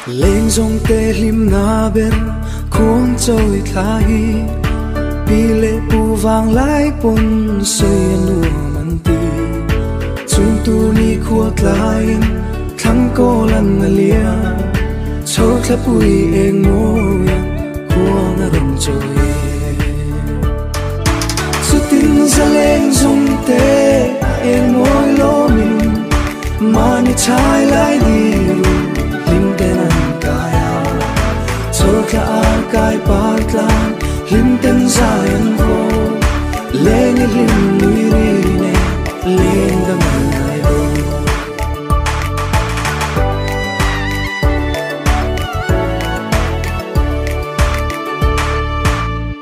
lên dòng tê lim na ber khuôn trôi thay bi lệ pu vàng lái pun sơi nua man ti chung tu ni khuat lai thăng cô lần lia chốt khắp bụi em ngồi khuôn rồng trôi su tin ra lên dòng tê em ngồi lo mình mà ni trái lại đi lim tên anh kaya chốt cả cái bát lan lim tên dài anh vô lên lim núi đi nè lên đầm ngày vô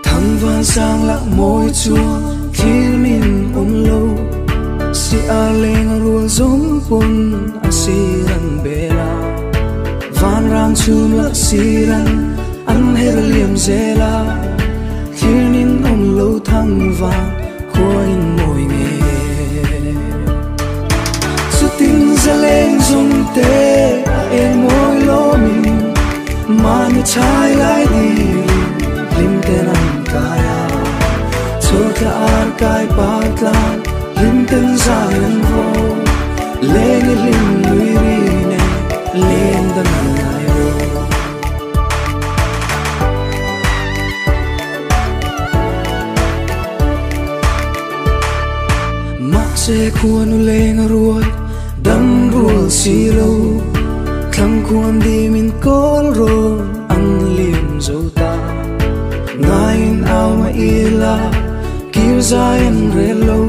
thăng vang sang lạc môi chua khi mình ôm lâu si a lên rùa giống bún a si răng bela van rang chum lạc si răng ăn hết liềm dê la khi nín ôm lâu thăng vang khôi mồi nghề su tin ra lên dùng tê em môi lô mình mà như trái lại đi lim tên anh kaya chốt cả cái bát lan lim tên dài anh vô lên lim núi đi nè lên đầm ngày vô mặc xe khuôn lên ruồi đâm ruồi xì lâu khăng khuôn đi mình có rồi ăn liềm dâu ta ngài ao mà ila kêu dài anh rê lâu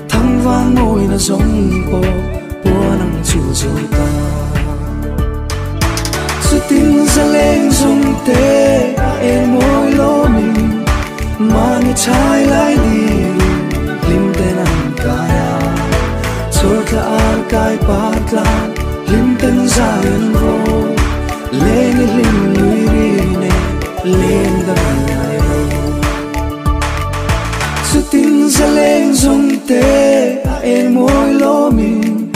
thăng vang ngồi là giống cô bùa nắng chiều rồi ta su tin ra lên dùng tê em môi lô mình mà như trái lại đi lim tên anh kaya chốt cả cái bát lan lim tên dài anh vô lên lim núi đi nè lên đầm ngày vô su tin ra lên dùng tê em môi lô mình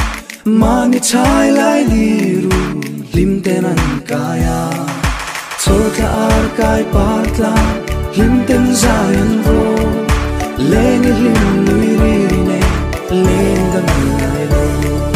mà như trái lại đi lim tên anh kaya chốt cả cái bát lan lim tên dài anh vô lên lim núi đi nè lên đầm ngày vô